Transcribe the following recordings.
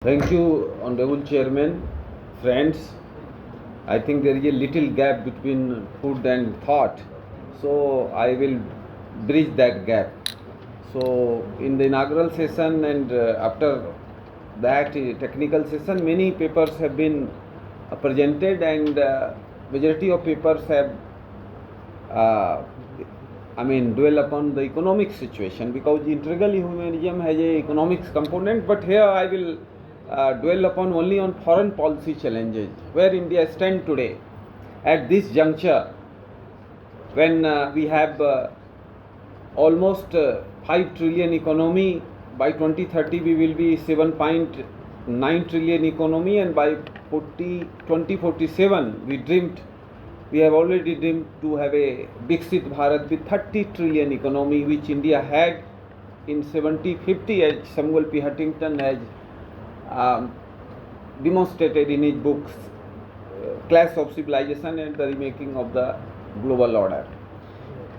Thank you, Honorable Chairman. Friends, I think there is a little gap between food and thought, so I will bridge that gap. So, in the inaugural session and after that technical session, many papers have been presented, and majority of papers have dwell upon the economic situation, because integral humanism has a economics component, but here I will dwell upon only on foreign policy challenges, where India stands today at this juncture, when we have almost 5 trillion economy. By 2030 we will be 7.9 trillion economy, and by 2047 we have already dreamed to have a Viksit Bharat with 30 trillion economy, which India had in 70-50, as Samuel P. Huntington has demonstrated in his books, Clash of Civilization and the Remaking of the Global Order.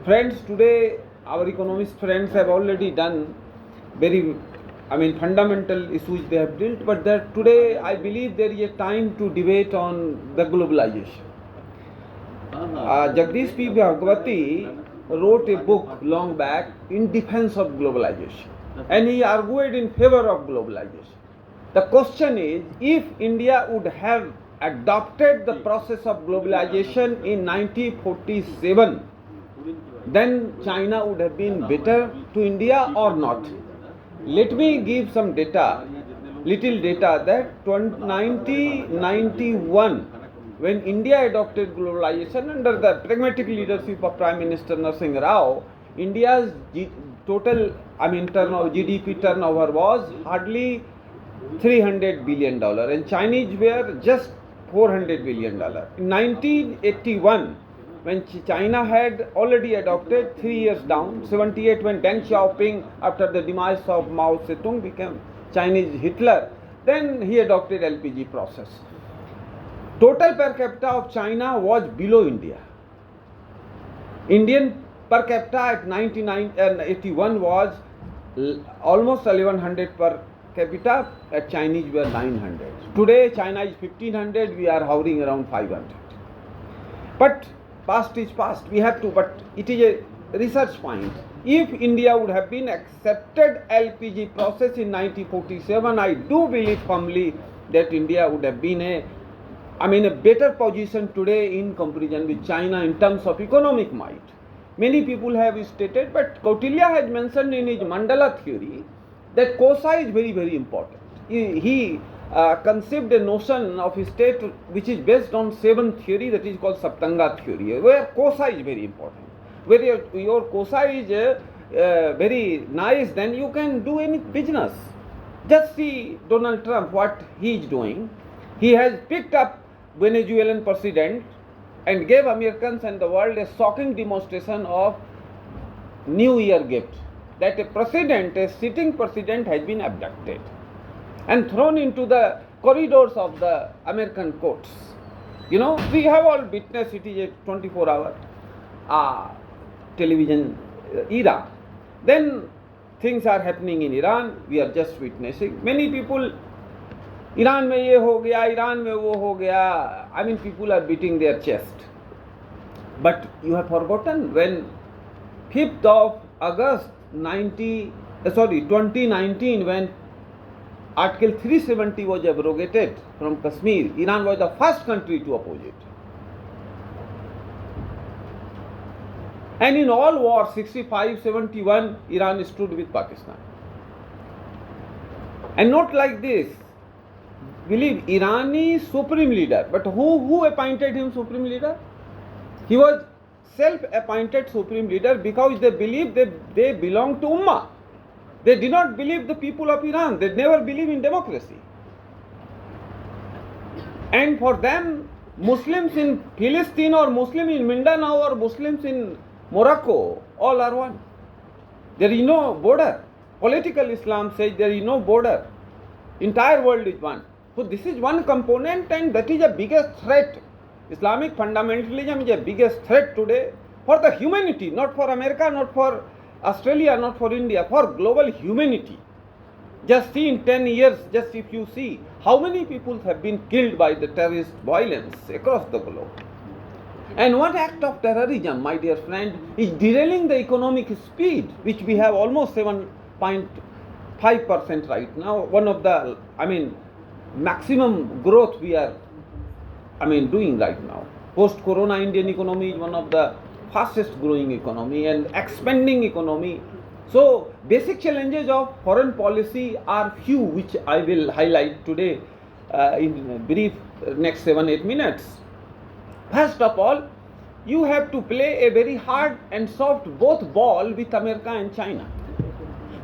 Friends, today our economist friends have already done very fundamental issues they have dealt, but that today I believe there is a time to debate on the globalization. Jagdish P. Bhagwati wrote a book long back in defense of globalization, and he argued in favor of globalization. The question is, if India would have adopted the process of globalization in 1947, then China would have been better to India or not? Let me give some data, little data, that 1991, when India adopted globalization under the pragmatic leadership of Prime Minister Narasimha Rao, India's total GDP turnover was hardly $300 billion, and Chinese were just $400 billion. In 1981, when China had already adopted, 3 years down, 78, when Deng Xiaoping, after the demise of Mao Zedong, became Chinese Hitler, then he adopted LPG process. Total per capita of China was below India. Indian per capita at 1981 was almost 1100 per capita, at Chinese were 900. Today China is 1500, we are hovering around 500. But past is past, we have to, but it is a research point. If India would have been accepted LPG process in 1947, I do believe firmly that India would have been a better position today in comparison with China in terms of economic might. Many people have stated, but Kautilya has mentioned in his mandala theory that kosa is very, very important. He conceived a notion of a state which is based on 7 theory, that is called Saptanga theory, where kosa is very important. Where your kosa is very nice, then you can do any business. Just see Donald Trump, what he is doing. He has picked up Venezuelan president and gave Americans and the world a shocking demonstration of New Year gift, that a sitting president has been abducted and thrown into the corridors of the American courts. We have all witnessed, it is a 24-hour television era. Then things are happening in Iran, we are just witnessing. Many people, Iran में ये हो गया, Iran में वो हो गया, people are beating their chest. But you have forgotten, when 5th of August 2019, when Article 370 was abrogated from Kashmir, Iran was the first country to oppose it. And in all wars, 65, 71, Iran stood with Pakistan. And not like this. Believe Irani supreme leader, but who appointed him supreme leader? He was self-appointed supreme leader because they believe they belong to Ummah. They did not believe the people of Iran. They never believe in democracy. And for them, Muslims in Palestine or Muslims in Mindanao or Muslims in Morocco, all are one. There is no border. Political Islam says there is no border. Entire world is one. So this is one component, and that is the biggest threat. Islamic fundamentalism is the biggest threat today for the humanity, not for America, not for Australia, not for India, for global humanity. Just see in 10 years, just if you see how many people have been killed by the terrorist violence across the globe. And what act of terrorism, my dear friend, is derailing the economic speed, which we have almost 7.5% right now. One of the, maximum growth we are, doing right now. Post-corona Indian economy is one of the fastest growing economy and expanding economy. So, basic challenges of foreign policy are few, which I will highlight today in brief next 7-8 minutes. First of all, you have to play a very hard and soft both ball with America and China.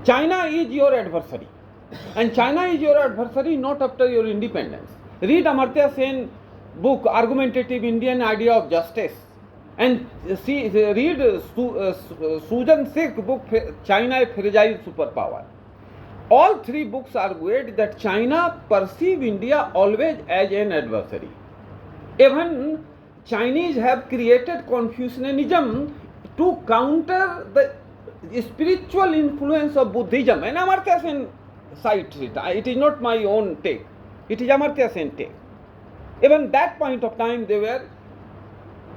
China is your adversary, and China is your adversary not after your independence. Read Amartya Sen's book, Argumentative Indian Idea of Justice, and read Susan Sik's book, China a Fragile Superpower. All three books argued that China perceives India always as an adversary. Even Chinese have created Confucianism to counter the spiritual influence of Buddhism. And Amartya Sen cites it. It is not my own take. It is Amartya Sen take. Even that point of time they were,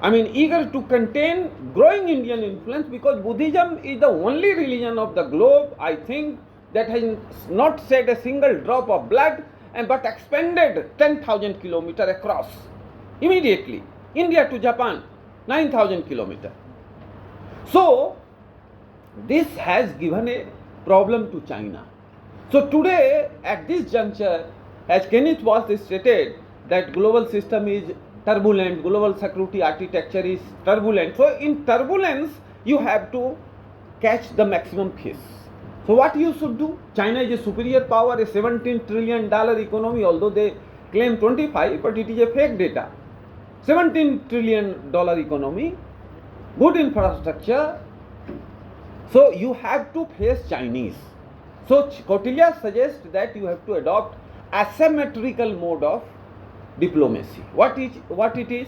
eager to contain growing Indian influence, because Buddhism is the only religion of the globe, I think, that has not shed a single drop of blood, but expanded 10,000 kilometers across immediately. India to Japan, 9,000 kilometers. So, this has given a problem to China. So, today, at this juncture, as Kenneth Walsh stated, that global system is turbulent, global security architecture is turbulent. So, in turbulence, you have to catch the maximum fish. So, what you should do? China is a superior power, a $17 trillion economy, although they claim 25, but it is a fake data. $17 trillion economy, good infrastructure. So you have to face Chinese. So Kautilya suggests that you have to adopt asymmetrical mode of diplomacy. What it is?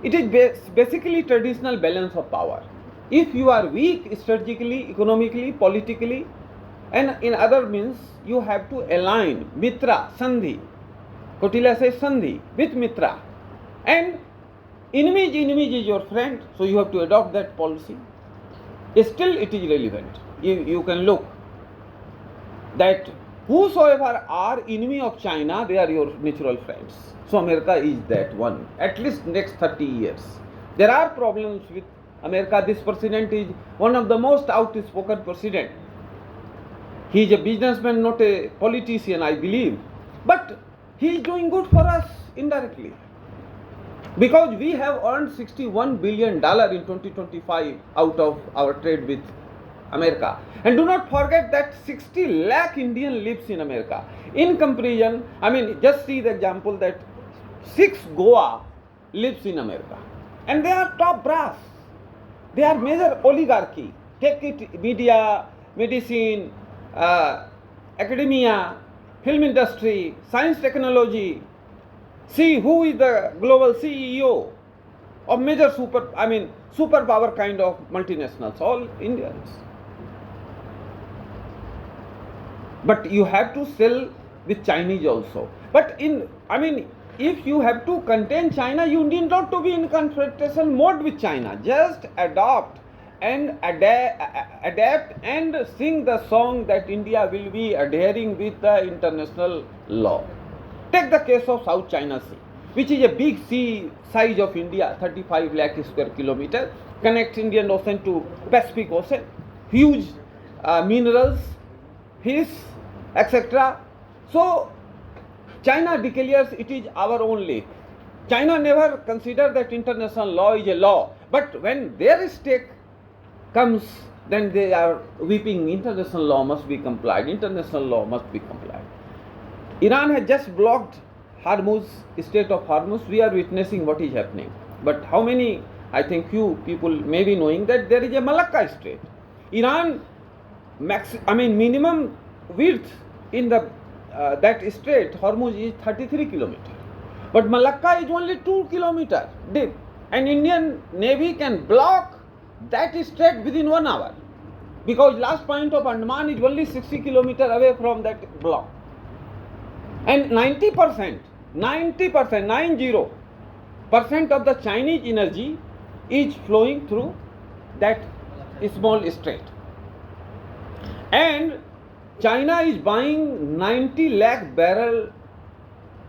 It is basically traditional balance of power. If you are weak strategically, economically, politically, and in other means, you have to align mitra, sandhi. Kautilya says sandhi with mitra. And enemy is your friend, so you have to adopt that policy. Still it is relevant. You can look that whosoever are enemy of China, they are your natural friends. So America is that one, at least next 30 years. There are problems with America. This president is one of the most outspoken president. He is a businessman, not a politician, I believe. But he is doing good for us indirectly. Because we have earned $61 billion in 2025 out of our trade with America. And do not forget that 60 lakh Indian lives in America. In comparison, just see the example that 6 Goa lives in America. And they are top brass. They are major oligarchy. Take it, media, medicine, academia, film industry, science technology. See who is the global CEO of major superpower kind of multinationals, all Indians. But you have to sell with Chinese also. But if you have to contain China, you need not to be in confrontation mode with China. Just adopt and adapt and sing the song that India will be adhering with the international law. Take the case of South China Sea, which is a big sea size of India, 35 lakh square kilometers, connects Indian Ocean to Pacific Ocean, huge minerals, fish, etc. So China declares it is our own lake. China never considered that international law is a law, but when their stake comes, then they are weeping, international law must be complied, international law must be complied. Iran has just blocked Hormuz, Strait of Hormuz. We are witnessing what is happening. But how many, I think few people may be knowing that there is a Malacca Strait. Iran, minimum width in the that strait, Hormuz, is 33 kilometers. But Malacca is only 2 kilometers deep. And Indian Navy can block that strait within 1 hour. because last point of Andaman is only 60 kilometers away from that block. And 90%, 90% of the Chinese energy is flowing through that small strait. And China is buying 90 lakh barrel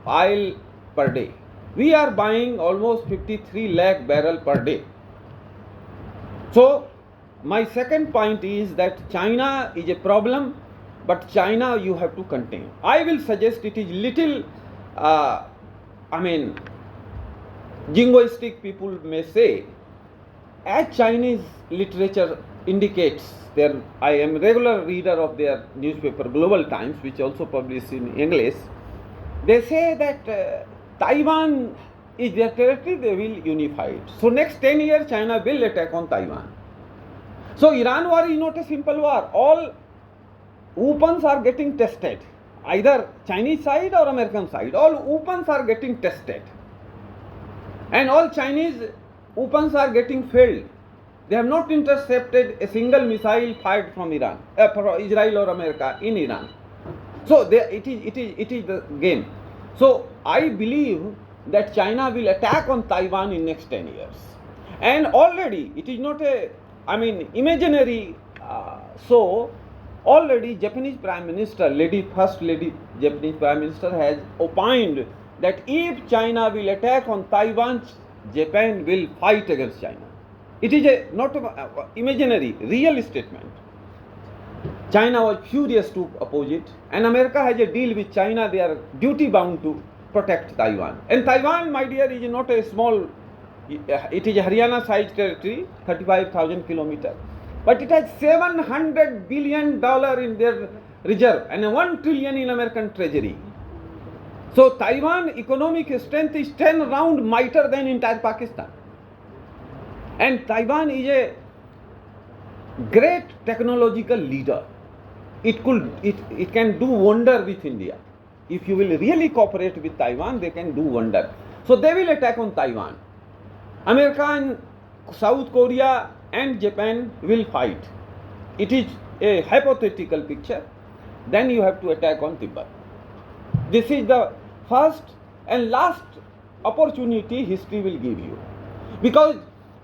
oil per day. We are buying almost 53 lakh barrel per day. So my second point is that China is a problem, but China you have to contain. I will suggest it is little, jingoistic people may say, as Chinese literature indicates, I am a regular reader of their newspaper Global Times, which also publishes in English. They say that Taiwan is their territory, they will unify it. So next 10 years China will attack on Taiwan. So Iran war is not a simple war. All weapons are getting tested, either Chinese side or American side. All weapons are getting tested. And all Chinese weapons are getting failed. They have not intercepted a single missile fired from Iran, from Israel or America in Iran. So it is the game. So I believe that China will attack on Taiwan in next 10 years. And already it is not imaginary. So already Japanese Prime Minister, First Lady Japanese Prime Minister has opined that if China will attack on Taiwan, Japan will fight against China. It is not imaginary, real statement. China was furious to oppose it, and America has a deal with China. They are duty bound to protect Taiwan. And Taiwan, my dear, is not a small, it is a Haryana-sized territory, 35,000 kilometers. But it has $700 billion in their reserve and $1 trillion in American treasury. So Taiwan economic strength is 10 round mightier than entire Pakistan. And Taiwan is a great technological leader. It can do wonder with India. If you will really cooperate with Taiwan, they can do wonder. So they will attack on Taiwan. America and South Korea and Japan will fight. It is a hypothetical picture. Then you have to attack on Tibet. This is the first and last opportunity history will give you. Because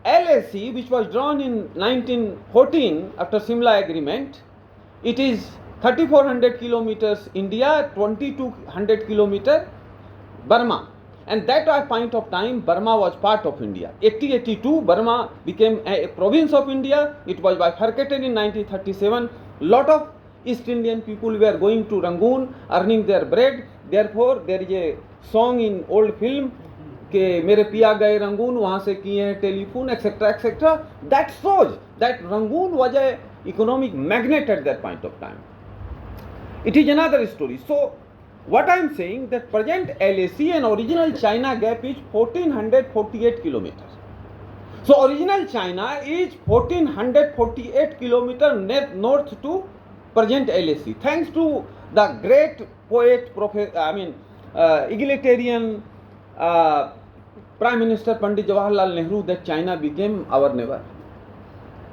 LAC, which was drawn in 1914 after Simla Agreement, it is 3,400 kilometers India, 2,200 kilometers Burma. And that point of time, Burma was part of India. 1882, Burma became a province of India. It was bifurcated in 1937. Lot of East Indian people were going to Rangoon, earning their bread. Therefore, there is a song in old film, कि मेरे पिया गए Rangoon वहाँ से किए हैं telephone etc etc. That shows that Rangoon was a economic magnet at that point of time. It is another story. So what I am saying that present LAC and original China gap is 1448 kilometers. So original China is 1448 kilometers north to present LAC. Thanks to the great poet, egalitarian Prime Minister Pandit Jawaharlal Nehru, that China became our neighbor,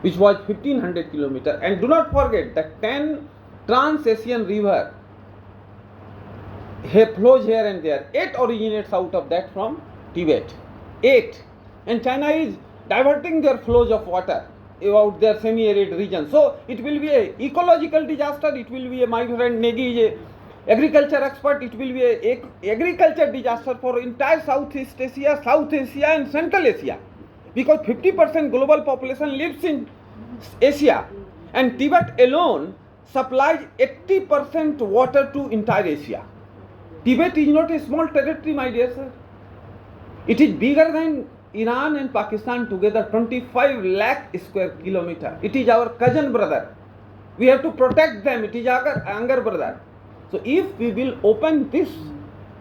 which was 1500 kilometers. And do not forget that 10 Trans-Asian river flows here and there. 8 originates out of that from Tibet. 8. And China is diverting their flows of water about their semi-arid region. So it will be an ecological disaster. It will be my friend Negi is a agriculture expert. It will be a agriculture disaster for entire Southeast Asia, South Asia and Central Asia. Because 50% global population lives in Asia. And Tibet alone supplies 80% water to entire Asia. Tibet is not a small territory, my dear sir. It is bigger than Iran and Pakistan together, 25 lakh square kilometer. It is our cousin brother. We have to protect them. It is our younger brother. So if we will open this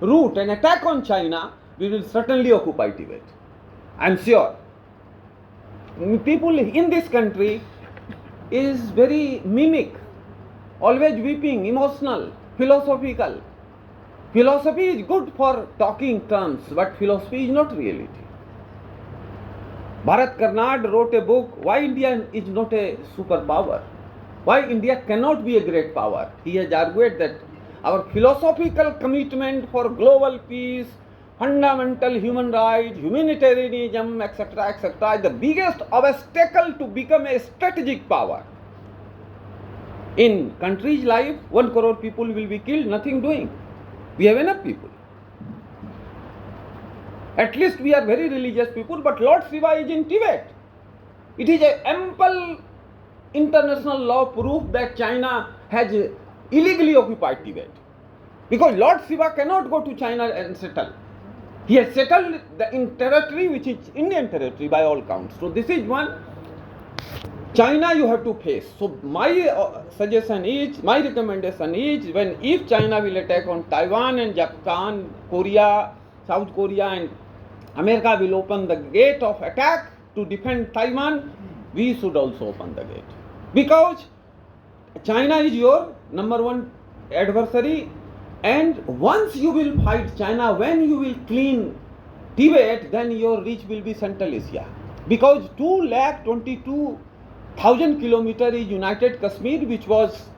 route and attack on China, we will certainly occupy Tibet. I am sure. People in this country is very mimic, always weeping, emotional, philosophical. Philosophy is good for talking terms, but philosophy is not reality. Bharat Karnad wrote a book, Why India is not a superpower. Why India cannot be a great power? He has argued that our philosophical commitment for global peace, fundamental human rights, humanitarianism, etc., etc., is the biggest obstacle to become a strategic power. In country's life, 1 crore people will be killed, nothing doing. We have enough people. At least we are very religious people, but Lord Shiva is in Tibet. It is a ample international law proof that China has illegally occupied Tibet. Because Lord Shiva cannot go to China and settle. He has settled in territory which is Indian territory by all counts. So this is one. China you have to face. So my suggestion is, my recommendation is, if China will attack on Taiwan and Japan, Korea, South Korea and America will open the gate of attack to defend Taiwan, we should also open the gate. Because China is your number one adversary, and once you will fight China, when you will clean Tibet, then your reach will be Central Asia. Because 222,000 kilometers is United Kashmir, which was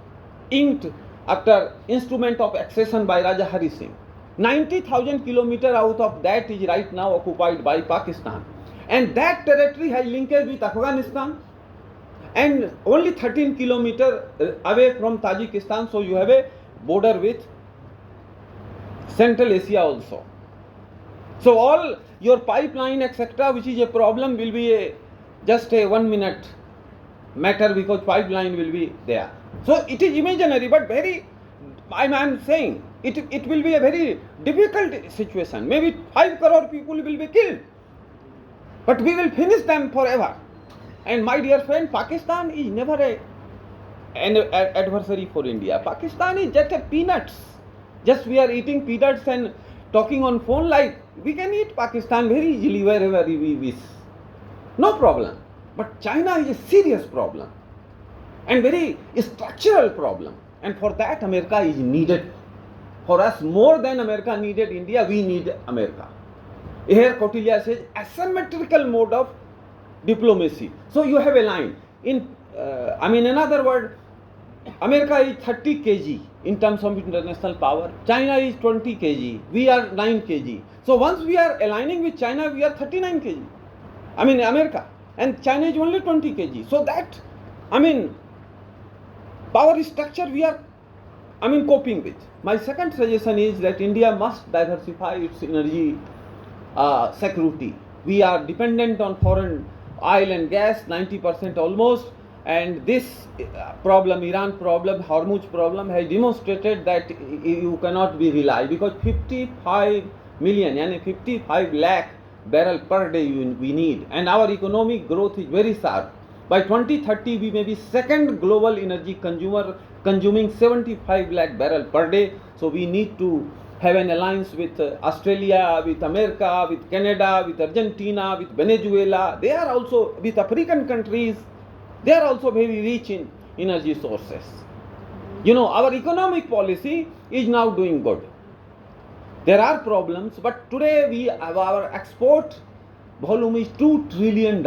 inked after instrument of accession by Raja Hari Singh. 90,000 kilometers out of that is right now occupied by Pakistan. And that territory has linkage with Afghanistan and only 13 kilometers away from Tajikistan. So you have a border with Central Asia also. So all your pipeline etc., which is a problem, will be just a 1 minute matter because pipeline will be there. So it is imaginary, but very, I am saying, it will be a very difficult situation. Maybe 5 crore people will be killed, but we will finish them forever. And my dear friend, Pakistan is never an adversary for India. Pakistan is just a peanuts. Just we are eating peanuts and talking on phone, like we can eat Pakistan very easily wherever we wish. No problem. But China is a serious problem and very structural problem. And for that America is needed. For us, more than America needed India, we need America. Here Kautilya says asymmetrical mode of diplomacy. So you have a line. In other word, America is 30 kg in terms of international power. China is 20 kg. We are 9 kg. So once we are aligning with China, we are 39 kg. America. And China is only 20 kg. So that, power structure we are, coping with. My second suggestion is that India must diversify its energy security. We are dependent on foreign oil and gas, 90% almost, and this problem, Iran problem, Hormuz problem, has demonstrated that you cannot be relied, because 55 million, 55 lakh barrel per day we need, and our economic growth is very sharp. By 2030, we may be second global energy consumer, consuming 75 lakh barrel per day. So we need to have an alliance with Australia, with America, with Canada, with Argentina, with Venezuela. They are also, with African countries, they are also very rich in energy sources. Our economic policy is now doing good. There are problems, but today our export volume is $2 trillion.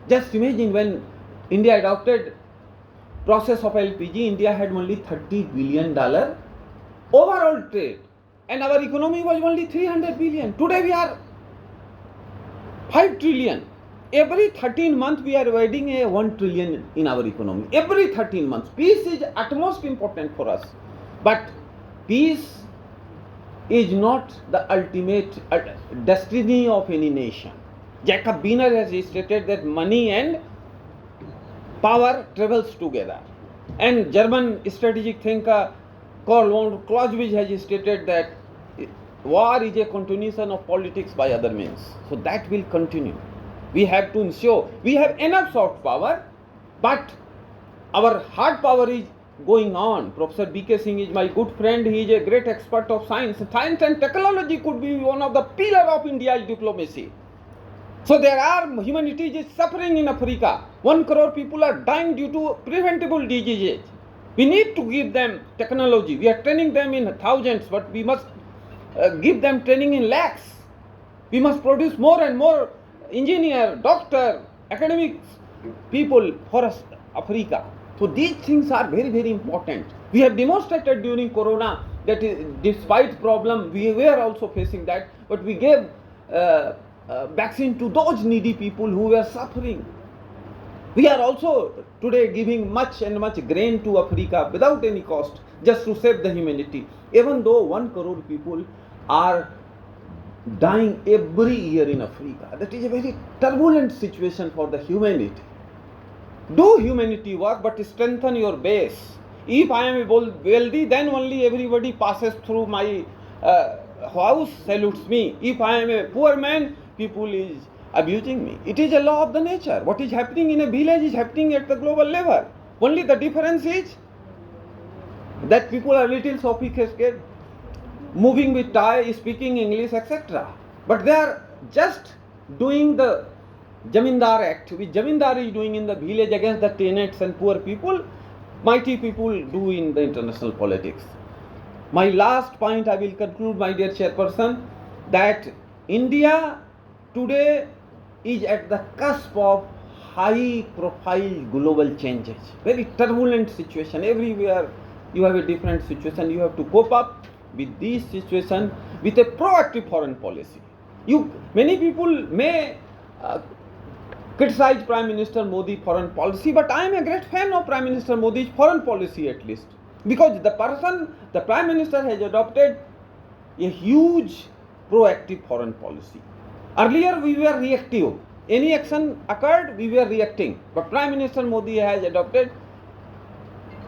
Just imagine, when India adopted process of LPG, India had only $30 billion overall trade, and our economy was only 300 billion. Today we are 5 trillion. Every 13 months we are adding a 1 trillion in our economy. Every 13 months. Peace is utmost important for us. But peace is not the ultimate destiny of any nation. Jacob Wiener has stated that money and power travels together. And German strategic thinker Karl von Clausewitz has stated that war is a continuation of politics by other means. So that will continue. We have to ensure we have enough soft power, but our hard power is going on. Professor B.K. Singh is my good friend. He is a great expert of science. Science and technology could be one of the pillars of India's diplomacy. So there are, humanity is suffering in Africa. 1 crore people are dying due to preventable diseases. We need to give them technology. We are training them in thousands, but we must give them training in lakhs. We must produce more and more engineer, doctor, academic people for Africa. So these things are very, very important. We have demonstrated during Corona that despite problem, we were also facing that, but we gave vaccine to those needy people who were suffering. We are also today giving much and much grain to Africa without any cost, just to save the humanity. Even though 1 crore people are dying every year in Africa, that is a very turbulent situation for the humanity. Do humanity work, but strengthen your base. If I am wealthy, then only everybody passes through my house, salutes me. If I am a poor man, people is abusing me. It is a law of the nature. What is happening in a village is happening at the global level. Only the difference is that people are little sophisticated, moving with tie, speaking English, etc. But they are just doing the Jamindar Act, which Jamindar is doing in the village against the tenants and poor people, mighty people do in the international politics. My last point, I will conclude, my dear chairperson, that India today is at the cusp of high profile global changes. Very turbulent situation. Everywhere you have a different situation. You have to cope up with this situation with a proactive foreign policy. Many people may criticize Prime Minister Modi foreign policy, but I am a great fan of Prime Minister Modi's foreign policy, at least, because the Prime Minister has adopted a huge proactive foreign policy. Earlier we were reactive. Any action occurred, we were reacting. But Prime Minister Modi has adopted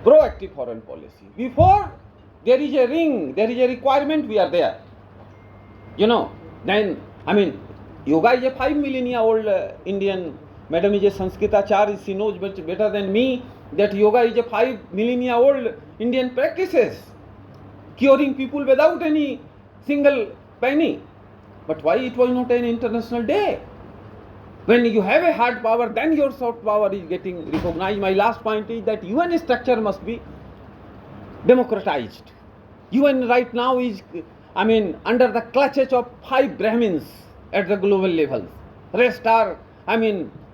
proactive foreign policy. Before there is a ring, there is a requirement, we are there. Then, yoga is a 5 millennia old Indian. Madam is a Sanskritacharya, she knows better than me that yoga is a 5 millennia old Indian practices, curing people without any single penny. But why it was not an international day? When you have a hard power, then your soft power is getting recognized. My last point is that UN structure must be democratized. UN right now is, under the clutches of 5 Brahmins at the global level. Rest are,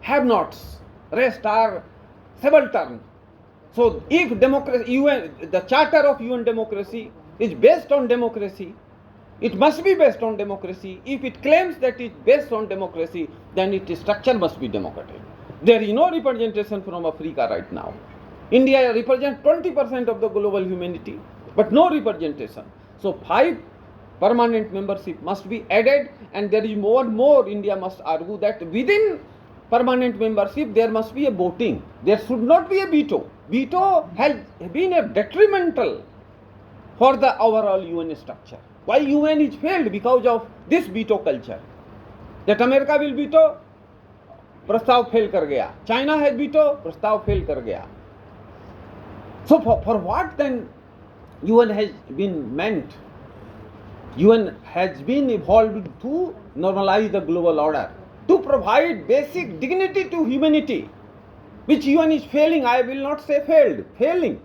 have-nots. Rest are subaltern. So if democracy, UN, the charter of UN democracy is based on democracy, it must be based on democracy. If it claims that it is based on democracy, then its structure must be democratic. There is no representation from Africa right now. India represents 20% of the global humanity, but no representation. So 5 permanent membership must be added, and there is more and more. India must argue that within permanent membership there must be a voting. There should not be a veto. Veto has been a detrimental for the overall UN structure. Why UN is failed? Because of this veto culture. That America will veto, प्रस्ताव fail कर गया. China has veto, प्रस्ताव fail कर गया. So for what then UN has been meant? UN has been evolved to normalize the global order, to provide basic dignity to humanity, which UN is failing. I will not say failed, failing.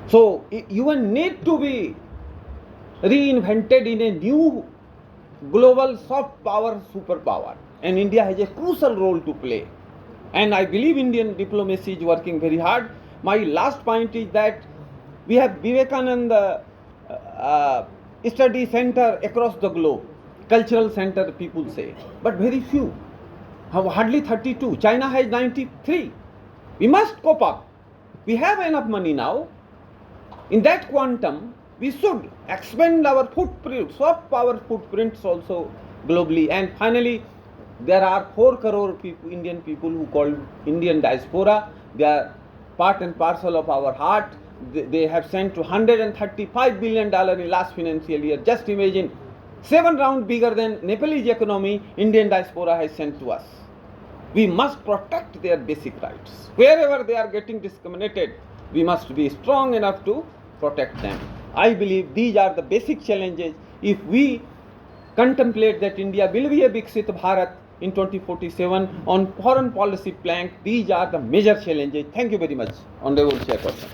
So UN need to be reinvented in a new global soft power superpower, and India has a crucial role to play, and I believe Indian diplomacy is working very hard. My last point is that we have Vivekananda study center across the globe, cultural center people say, but very few, hardly 32. China has 93. We must cope up. We have enough money now. In that quantum, we should expand our footprint, soft power footprints also globally. And finally, there are 4 crore people, Indian people who call Indian diaspora. They are part and parcel of our heart. They have sent to $135 billion in last financial year. Just imagine, 7 rounds bigger than Nepalese economy, Indian diaspora has sent to us. We must protect their basic rights. Wherever they are getting discriminated, we must be strong enough to protect them. I believe these are the basic challenges. If we contemplate that India will be a Viksit Bharat in 2047 on foreign policy plank, these are the major challenges. Thank you very much, Honorable Chairperson.